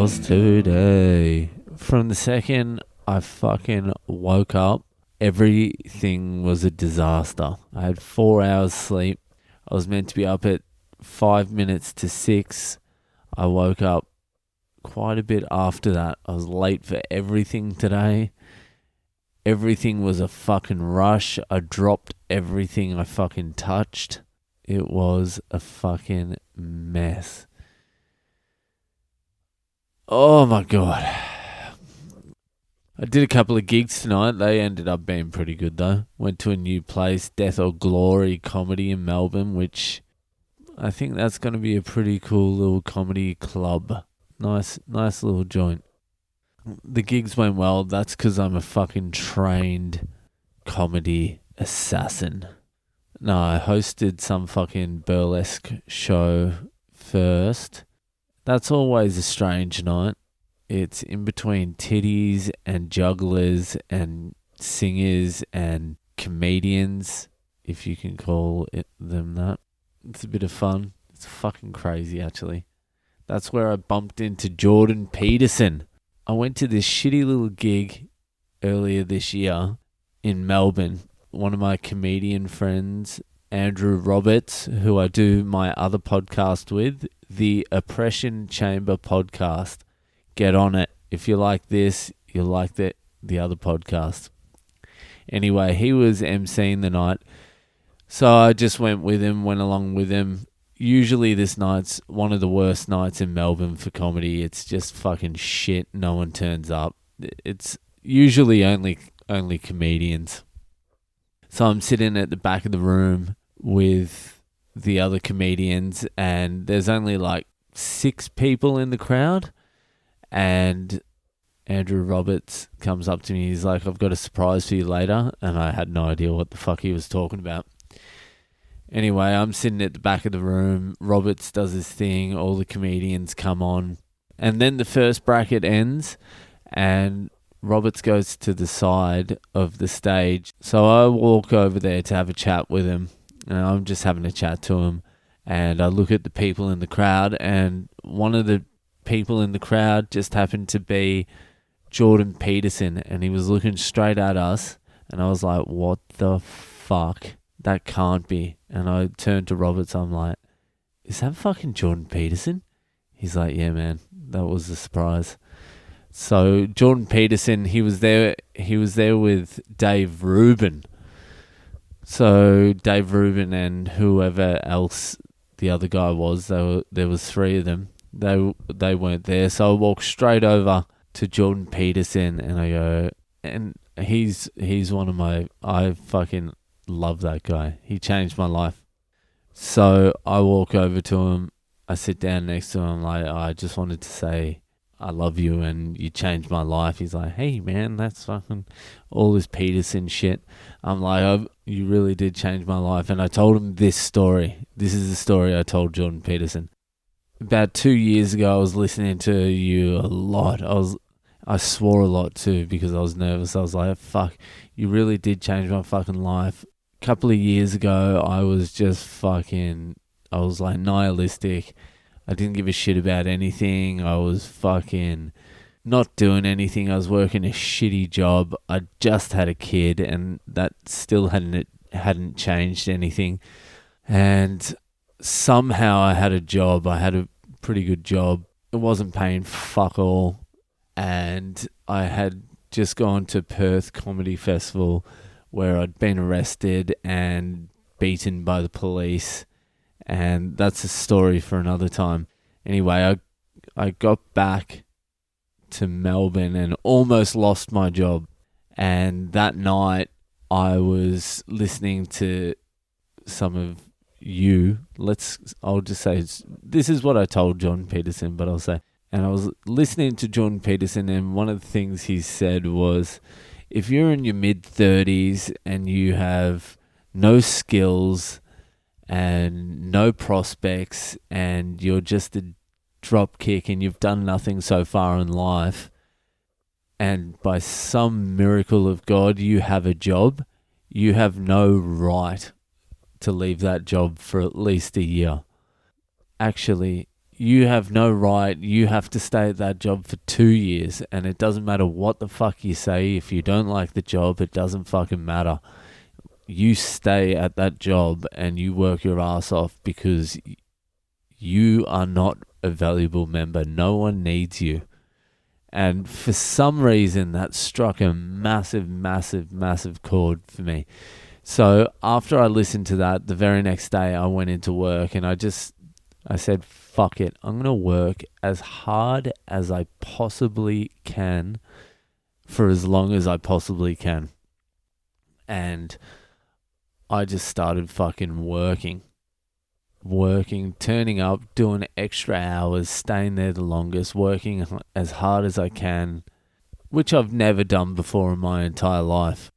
was today. From the second I fucking woke up, everything was a disaster. I had 4 hours sleep. I was meant to be up at 5 minutes to 6. I woke up quite a bit after that. I was late for everything today. Everything was a fucking rush. I dropped everything I fucking touched. It was a fucking mess. Oh my God. I did a couple of gigs tonight. They ended up being pretty good though. Went to a new place, Death or Glory Comedy in Melbourne, which I think that's going to be a pretty cool little comedy club. Nice little joint. The gigs went well. That's because I'm a fucking trained comedy assassin. No, I hosted some fucking burlesque show first. That's always a strange night. It's in between titties and jugglers and singers and comedians, if you can call them that. It's a bit of fun. It's fucking crazy, actually. That's where I bumped into Jordan Peterson. I went to this shitty little gig earlier this year in Melbourne. One of my comedian friends, Andrew Roberts, who I do my other podcast with, the Oppression Chamber podcast. Get on it. If you like this, you'll like the other podcast. Anyway, he was emceeing the night. So I just went along with him. Usually this night's one of the worst nights in Melbourne for comedy. It's just fucking shit. No one turns up. It's usually only comedians. So I'm sitting at the back of the room with the other comedians, and there's only like 6 people in the crowd. And Andrew Roberts comes up to me. He's like, I've got a surprise for you later. And I had no idea what the fuck he was talking about. Anyway, I'm sitting at the back of the room. Roberts does his thing. All the comedians come on. And then the first bracket ends. And Roberts goes to the side of the stage. So I walk over there to have a chat with him. And I'm just having a chat to him. And I look at the people in the crowd. And one of the people in the crowd just happened to be Jordan Peterson. And he was looking straight at us. And I was like, what the fuck? That can't be. And I turned to Roberts. I'm like, is that fucking Jordan Peterson? He's like, yeah, man, that was a surprise. So Jordan Peterson, he was there with Dave Rubin. So Dave Rubin and whoever else the other guy was, there was 3 of them. They weren't there. So I walked straight over to Jordan Peterson and I go, and he's one of I fucking love that guy. He changed my life. So I walk over to him. I sit down next to him. I'm like, I just wanted to say I love you and you changed my life. He's like, hey man, that's fucking all this Peterson shit. I'm like, you really did change my life. And I told him this story. This is the story I told Jordan Peterson. About 2 years ago, I was listening to you a lot. I swore a lot too because I was nervous. I was like, fuck, you really did change my fucking life. Couple of years ago, I was like nihilistic. I didn't give a shit about anything. I was fucking not doing anything. I was working a shitty job. I just had a kid and that still hadn't changed anything. And somehow I had a job. I had a pretty good job. It wasn't paying fuck all. And I had just gone to Perth Comedy Festival where I'd been arrested and beaten by the police. And that's a story for another time. Anyway, I got back to Melbourne and almost lost my job. And that night, I was listening to some of you. I'll just say, this is what I told John Peterson, but I'll say, and I was listening to Jordan Peterson, and one of the things he said was, if you're in your mid-30s and you have no skills and no prospects and you're just a dropkick and you've done nothing so far in life, and by some miracle of God you have a job, you have no right to leave that job for at least a year. Actually, you have no right. You have to stay at that job for 2 years, and it doesn't matter what the fuck you say. If you don't like the job, it doesn't fucking matter. You stay at that job and you work your ass off because you are not a valuable member. No one needs you. And for some reason, that struck a massive, massive, massive chord for me. So after I listened to that, the very next day I went into work and I said, fuck it. I'm going to work as hard as I possibly can for as long as I possibly can. And I just started fucking working, turning up, doing extra hours, staying there the longest, working as hard as I can, which I've never done before in my entire life.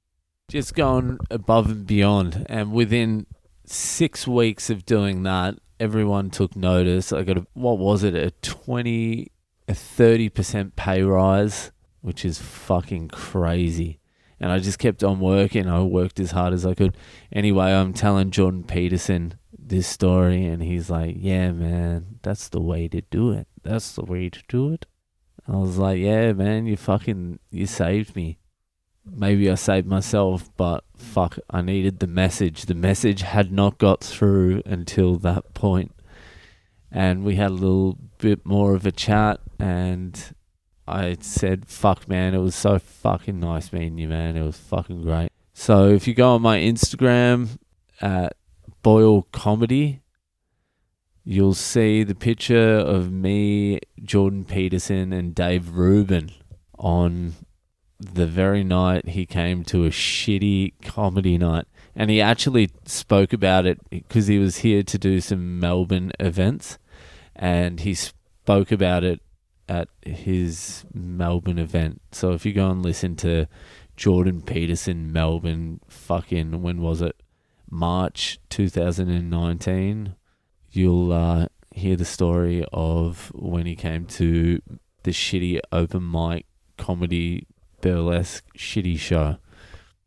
Just going above and beyond. And within 6 weeks of doing that, everyone took notice. I got a 30% pay rise, which is fucking crazy. And I just kept on working. I worked as hard as I could. Anyway, I'm telling Jordan Peterson this story, and he's like, yeah, man, that's the way to do it. That's the way to do it. I was like, yeah, man, you saved me. Maybe I saved myself, but fuck, I needed the message. The message had not got through until that point. And we had a little bit more of a chat, and I said, fuck, man, it was so fucking nice meeting you, man. It was fucking great. So if you go on my Instagram at Boyle Comedy, you'll see the picture of me, Jordan Peterson, and Dave Rubin on the very night he came to a shitty comedy night. And he actually spoke about it because he was here to do some Melbourne events, and he spoke about it at his Melbourne event. So if you go and listen to Jordan Peterson Melbourne, fucking, when was it? March 2019, you'll hear the story of when he came to the shitty open mic comedy burlesque shitty show.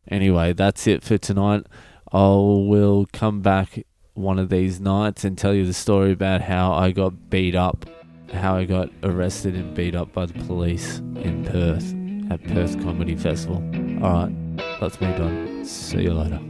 Anyway, that's it for tonight. I will come back one of these nights and tell you the story about how I got beat up, how I got arrested and beat up by the police in Perth at Perth Comedy Festival. Alright, that's me done. See you later.